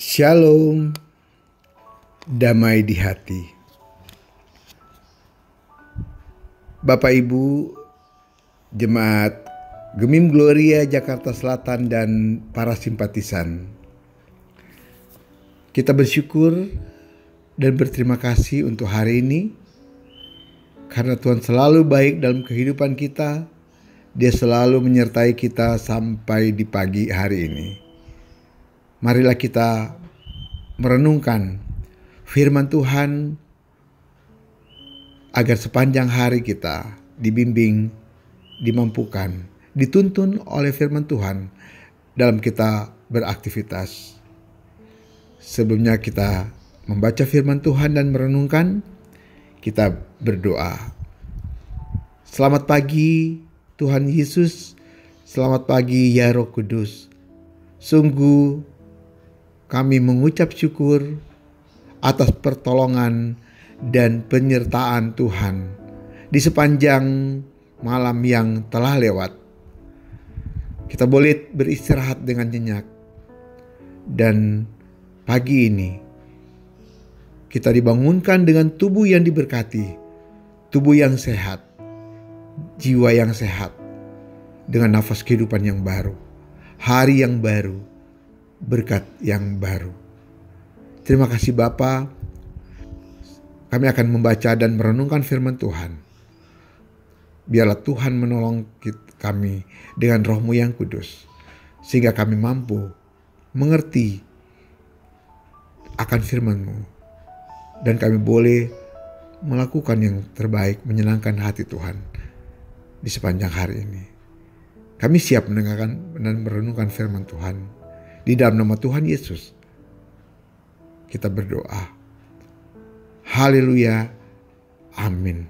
Shalom, damai di hati. Bapak Ibu, Jemaat Gemim Gloria Jakarta Selatan dan para simpatisan. Kita bersyukur dan berterima kasih untuk hari ini, karena Tuhan selalu baik dalam kehidupan kita. Dia selalu menyertai kita sampai di pagi hari ini. Marilah kita merenungkan firman Tuhan agar sepanjang hari kita dibimbing, dimampukan, dituntun oleh firman Tuhan dalam kita beraktivitas. Sebelumnya kita membaca firman Tuhan dan merenungkan, kita berdoa. Selamat pagi Tuhan Yesus, selamat pagi ya Roh Kudus. Sungguh kami mengucap syukur atas pertolongan dan penyertaan Tuhan di sepanjang malam yang telah lewat. Kita boleh beristirahat dengan nyenyak. Dan pagi ini kita dibangunkan dengan tubuh yang diberkati, tubuh yang sehat, jiwa yang sehat, dengan nafas kehidupan yang baru, hari yang baru, berkat yang baru. Terima kasih Bapa. Kami akan membaca dan merenungkan firman Tuhan. Biarlah Tuhan menolong kami dengan Roh-Mu yang kudus, sehingga kami mampu mengerti akan firman-Mu, dan kami boleh melakukan yang terbaik, menyenangkan hati Tuhan di sepanjang hari ini. Kami siap mendengarkan dan merenungkan firman Tuhan. Di dalam nama Tuhan Yesus kita berdoa. Haleluya. Amin.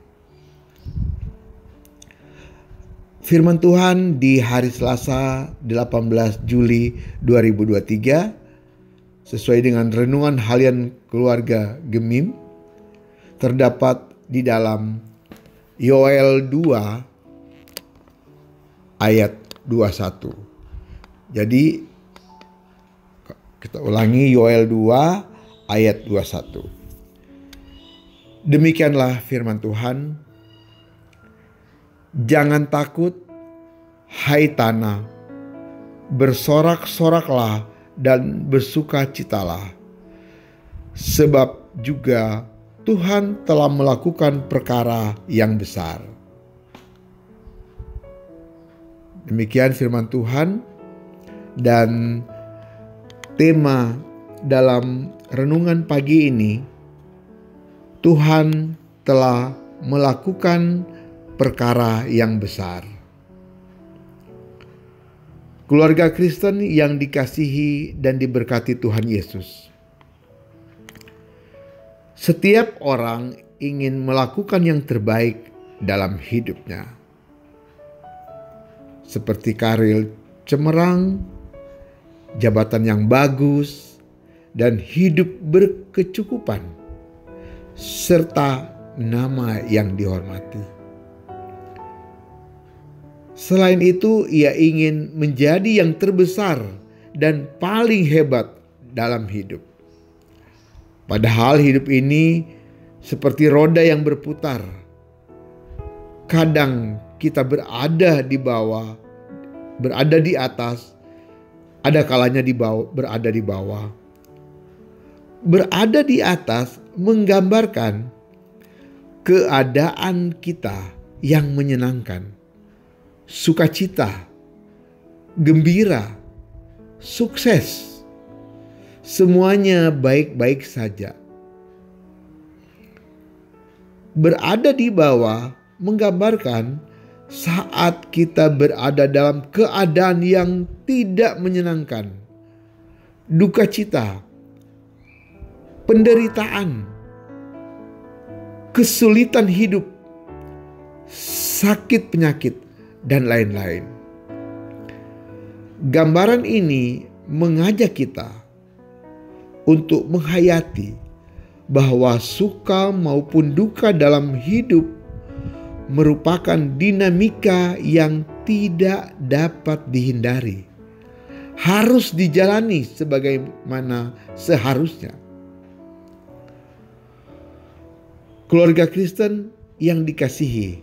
Firman Tuhan di hari Selasa 18 Juli 2023 sesuai dengan renungan harian keluarga Gemim terdapat di dalam Yoel 2 ayat 21. Jadi kita ulangi Yoel 2 ayat 21. Demikianlah firman Tuhan. Jangan takut, hai tanah, bersorak-soraklah dan bersukacitalah, sebab juga Tuhan telah melakukan perkara yang besar. Demikian firman Tuhan, dan tema dalam renungan pagi ini, Tuhan telah melakukan perkara yang besar. Keluarga Kristen yang dikasihi dan diberkati Tuhan Yesus. Setiap orang ingin melakukan yang terbaik dalam hidupnya. Seperti karir cemerlang, jabatan yang bagus, dan hidup berkecukupan, serta nama yang dihormati. Selain itu, ia ingin menjadi yang terbesar dan paling hebat dalam hidup. Padahal hidup ini seperti roda yang berputar. Kadang kita berada di bawah, berada di atas, ada kalanya berada di bawah. Berada di atas menggambarkan keadaan kita yang menyenangkan, sukacita, gembira, sukses. Semuanya baik-baik saja. Berada di bawah menggambarkan saat kita berada dalam keadaan yang tidak menyenangkan, duka cita, penderitaan, kesulitan hidup, sakit penyakit, dan lain-lain. Gambaran ini mengajak kita untuk menghayati bahwa suka maupun duka dalam hidup merupakan dinamika yang tidak dapat dihindari harus dijalani sebagaimana seharusnya. Keluarga Kristen yang dikasihi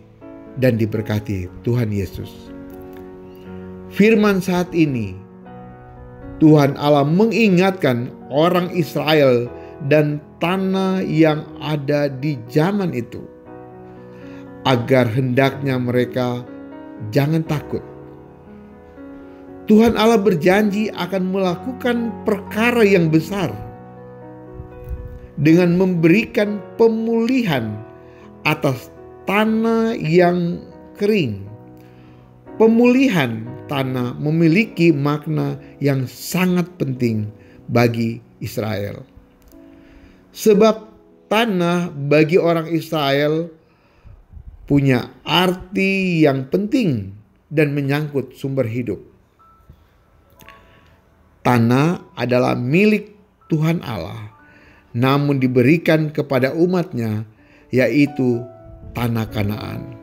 dan diberkati Tuhan Yesus. Firman saat ini, Tuhan Allah mengingatkan orang Israel dan tanah yang ada di zaman itu, agar hendaknya mereka jangan takut. Tuhan Allah berjanji akan melakukan perkara yang besar dengan memberikan pemulihan atas tanah yang kering. Pemulihan tanah memiliki makna yang sangat penting bagi Israel. Sebab tanah bagi orang Israel punya arti yang penting dan menyangkut sumber hidup. Tanah adalah milik Tuhan Allah, namun diberikan kepada umatnya, yaitu tanah Kanaan.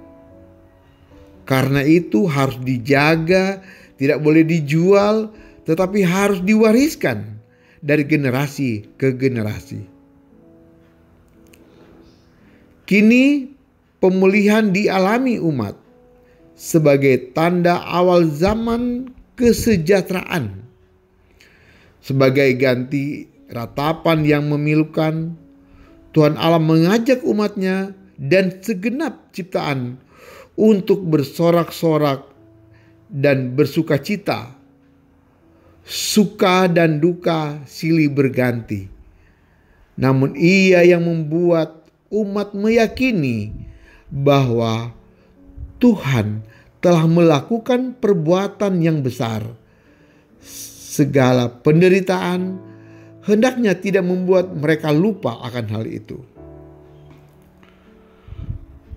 Karena itu harus dijaga, tidak boleh dijual, tetapi harus diwariskan dari generasi ke generasi. Kini pemulihan dialami umat sebagai tanda awal zaman kesejahteraan. Sebagai ganti ratapan yang memilukan, Tuhan Allah mengajak umatnya dan segenap ciptaan untuk bersorak-sorak dan bersukacita. Suka dan duka silih berganti. Namun Ia yang membuat umat meyakini bahwa Tuhan telah melakukan perbuatan yang besar. Segala penderitaan hendaknya tidak membuat mereka lupa akan hal itu.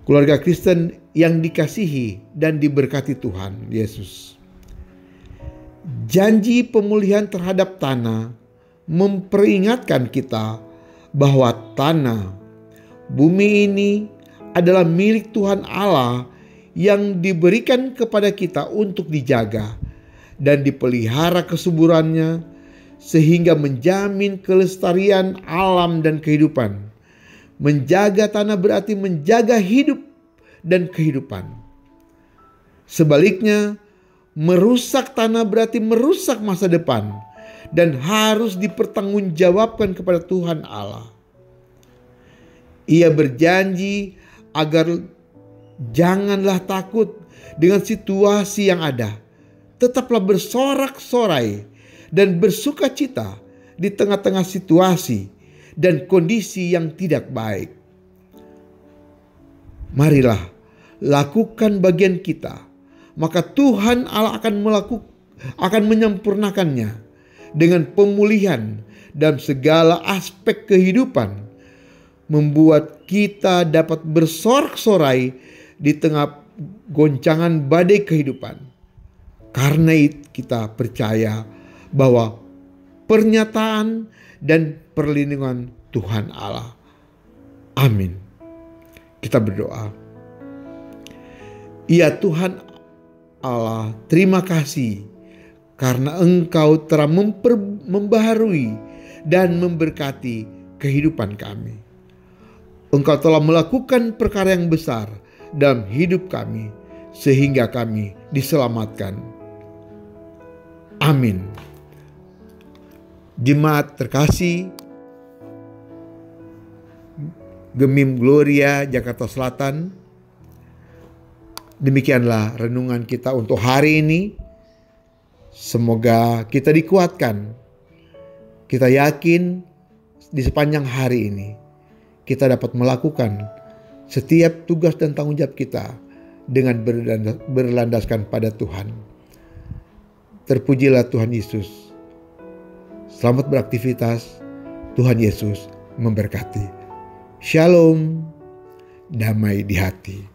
Keluarga Kristen yang dikasihi dan diberkati Tuhan Yesus. Janji pemulihan terhadap tanah memperingatkan kita bahwa tanah bumi ini adalah milik Tuhan Allah yang diberikan kepada kita untuk dijaga dan dipelihara kesuburannya sehingga menjamin kelestarian alam dan kehidupan. Menjaga tanah berarti menjaga hidup dan kehidupan. Sebaliknya, merusak tanah berarti merusak masa depan dan harus dipertanggungjawabkan kepada Tuhan Allah. Ia berjanji agar janganlah takut dengan situasi yang ada. Tetaplah bersorak-sorai dan bersukacita di tengah-tengah situasi dan kondisi yang tidak baik. Marilah lakukan bagian kita, maka Tuhan Allah akan menyempurnakannya dengan pemulihan dalam segala aspek kehidupan, membuat kita dapat bersorak-sorai di tengah goncangan badai kehidupan. Karena itu kita percaya bahwa pernyataan dan perlindungan Tuhan Allah. Amin. Kita berdoa. Ya Tuhan Allah, terima kasih karena Engkau telah membaharui dan memberkati kehidupan kami. Engkau telah melakukan perkara yang besar dalam hidup kami sehingga kami diselamatkan. Amin. Jemaat terkasih, Gemim Gloria Jakarta Selatan, demikianlah renungan kita untuk hari ini. Semoga kita dikuatkan. Kita yakin di sepanjang hari ini kita dapat melakukan setiap tugas dan tanggung jawab kita dengan berlandaskan pada Tuhan. Terpujilah Tuhan Yesus. Selamat beraktivitas. Tuhan Yesus memberkati. Shalom, damai di hati.